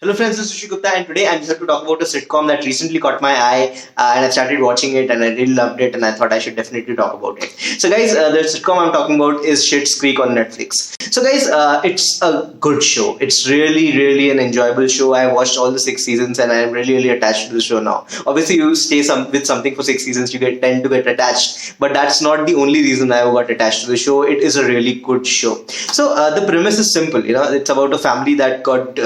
Hello friends, this is Sushi Gupta and today I'm here to talk about a sitcom that recently caught my eye and I started watching it and I really loved it and I thought I should definitely talk about it. So guys, the sitcom I'm talking about is Schitts Creek on Netflix. So guys, it's a good show. It's really an enjoyable show. I watched all the 6 seasons and I'm really attached to the show now. Obviously you stay with something for 6 seasons, you tend to get attached, but that's not the only reason I got attached to the show. It is a really good show. So the premise is simple, it's about a family that got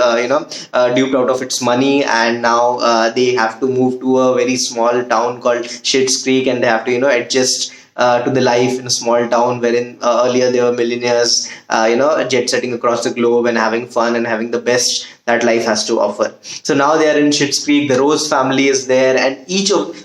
duped out of its money and now they have to move to a very small town called Schitts Creek and they have to adjust to the life in a small town wherein earlier they were millionaires, jet setting across the globe and having fun and having the best that life has to offer. So now they are in Schitts Creek, the Rose family is there and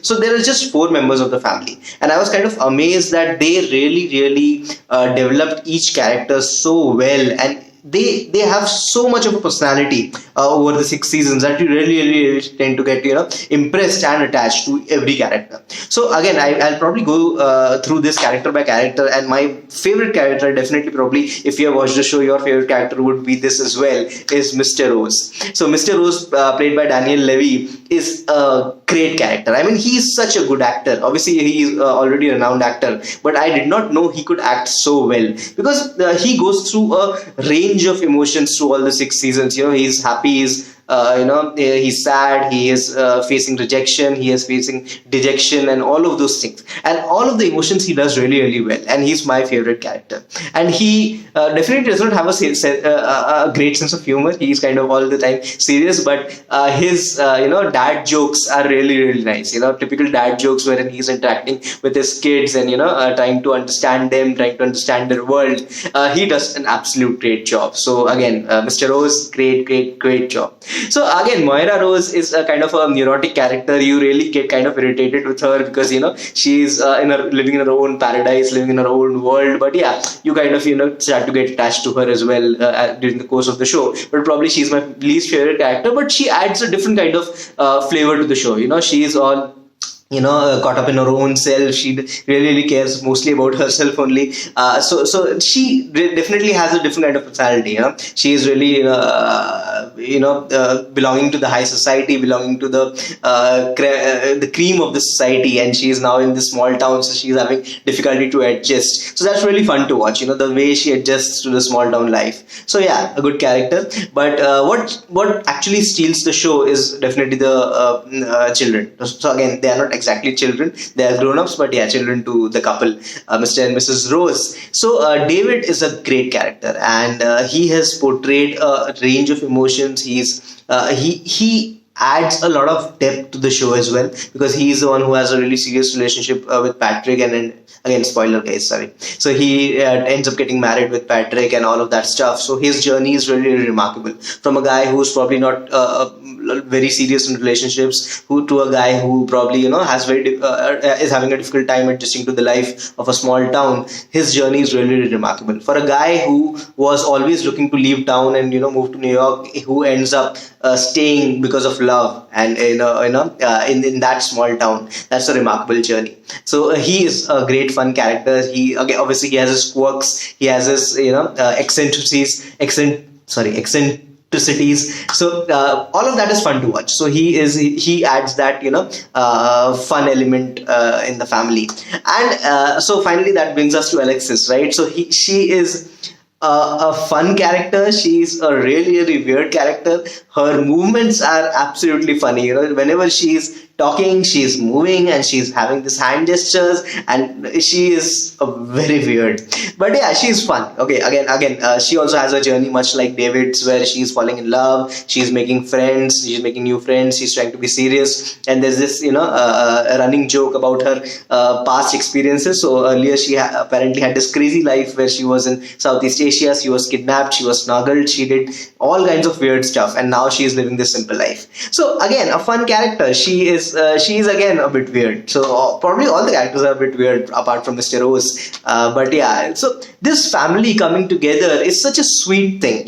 so there are just 4 members of the family. And I was kind of amazed that they really developed each character so well and they have so much of a personality over the 6 seasons that you really tend to get impressed and attached to every character. So again, I'll probably go through this character by character, and my favorite character, definitely probably if you have watched the show, your favorite character would be this as well, is Mr. Rose. So Mr. Rose, played by Daniel Levy, is a great character. I mean, he's such a good actor. Obviously he's already a renowned actor, but I did not know he could act so well because he goes through a range of emotions through all the 6 seasons. He's happy, he's sad, he is facing rejection, he is facing dejection and all of those things, and all of the emotions he does really well, and he's my favorite character. And he definitely does not have a great sense of humor. He's kind of all the time serious, but his dad jokes are really nice, typical dad jokes wherein he's interacting with his kids and trying to understand them, trying to understand their world. He does an absolute great job. So again, Mr. Rose, great job. So again, Moira Rose is a kind of a neurotic character. You really get kind of irritated with her because she's living in her own paradise, living in her own world. But yeah, you kind of start to get attached to her as well during the course of the show. But probably she's my least favorite character. But she adds a different kind of flavor to the show. She's all caught up in her own self. She really cares mostly about herself only. So she definitely has a different kind of personality. She is really belonging to the high society, belonging to the cream of the society, and she is now in this small town, so she's having difficulty to adjust. So that's really fun to watch. The way she adjusts to the small town life. So yeah, a good character. But what actually steals the show is definitely the children. So again, they are not exactly children, they are grown-ups, but yeah, children to the couple, Mr. and Mrs. Rose. So David is a great character and he has portrayed a range of emotions. He adds a lot of depth to the show as well because he's the one who has a really serious relationship with Patrick, and again, spoiler guys, sorry. So he ends up getting married with Patrick and all of that stuff. So his journey is really remarkable, from a guy who's probably not very serious in relationships to a guy who probably is having a difficult time adjusting to the life of a small town. His journey is really remarkable. For a guy who was always looking to leave town and move to New York, who ends up staying because of love and in that small town, that's a remarkable journey. So he is a great fun character. Obviously he has his quirks, he has his eccentricities. So all of that is fun to watch. So he adds that fun element in the family. And so finally that brings us to Alexis, right? So she is a fun character. She's a really weird character. Her movements are absolutely funny. Whenever she's talking, she's moving and she's having this hand gestures, and she is very weird. But yeah, she's fun. Okay, again, she also has a journey much like David's, where she's falling in love, she's making friends, she's making new friends, she's trying to be serious, and there's this a running joke about her past experiences. So earlier she apparently had this crazy life where she was in Southeast Asia, she was kidnapped, she was smuggled, she did all kinds of weird stuff, and now she is living this simple life. So again, a fun character. She is again a bit weird. So probably all the characters are a bit weird apart from Mr. Rose. But yeah, so this family coming together is such a sweet thing.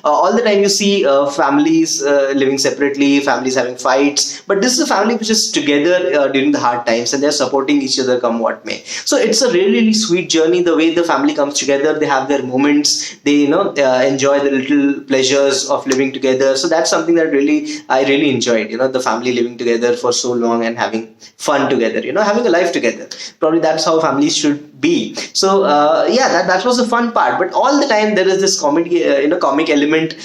All the time you see families living separately, families having fights, but this is a family which is together during the hard times, and they're supporting each other come what may. So it's a really sweet journey. The way the family comes together, they have their moments, they enjoy the little pleasures of living together. So that's something that I really enjoyed. The family living together for so long and having fun together. Having a life together. Probably that's how families should be. So that was the fun part. But all the time there is this comedy, comic element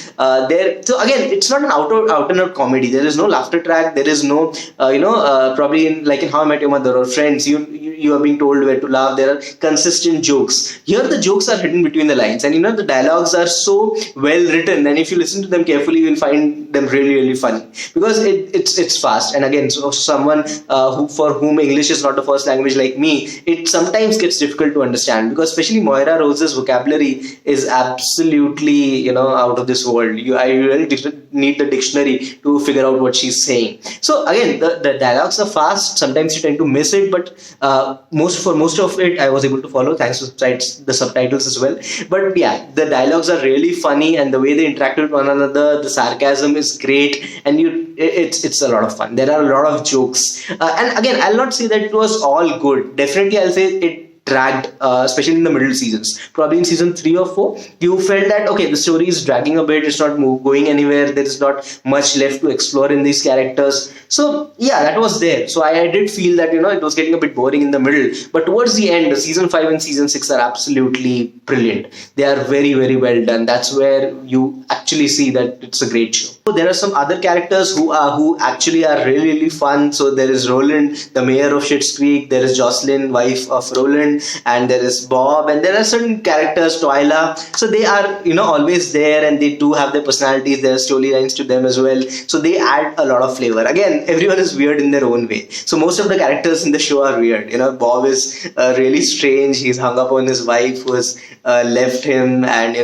there. So again, it's not an out and out comedy. There is no laughter track. There is no probably in How I Met Your Mother or Friends, you are being told where to laugh. There are consistent jokes. Here the jokes are hidden between the lines, and the dialogues are so well written, and if you listen to them carefully, you will find them really, really funny, because it's fast. And again, so someone for whom English is not the first language like me, it sometimes gets difficult to understand, because especially Moira Rose's vocabulary is absolutely out of this world. I really need the dictionary to figure out what she's saying. So again, the dialogues are fast. Sometimes you tend to miss it, but most of it I was able to follow thanks to the subtitles as well. But yeah, the dialogues are really funny, and the way they interact with one another, the sarcasm is great, and it's a lot of fun. There are a lot of jokes, and again, I'll not say that it was all good. Definitely, I'll say it dragged, especially in the middle seasons. Probably in season 3 or 4, you felt that okay, the story is dragging a bit, it's not going anywhere, there is not much left to explore in these characters. So yeah, that was there. So I did feel that it was getting a bit boring in the middle, but towards the end, the season 5 and season 6 are absolutely brilliant. They are very, very well done. That's where you actually see that it's a great show. So there are some other characters who actually are really, really fun. So there is Roland, the mayor of Schitts Creek. There is Jocelyn, wife of Roland, and there is Bob, and there are certain characters, Twyla. So they are always there, and they do have their personalities. There are storylines to them as well. So they add a lot of flavor. Again, everyone is weird in their own way. So most of the characters in the show are weird. Bob is really strange. He's hung up on his wife who has left him, and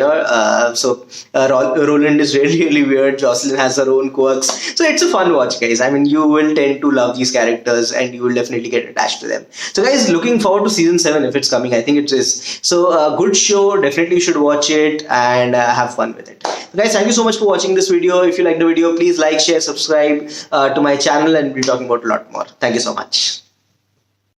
Roland is really, really weird. Jocelyn has her own quirks. So it's a fun watch, guys. I mean, you will tend to love these characters, and you will definitely get attached to them. So guys, looking forward to season 7 if it's coming. I think it is. So good show. Definitely should watch it and have fun with it. So guys, thank you so much for watching this video. If you like the video, please like, share, subscribe to my channel, and we'll be talking about a lot more. Thank you so much.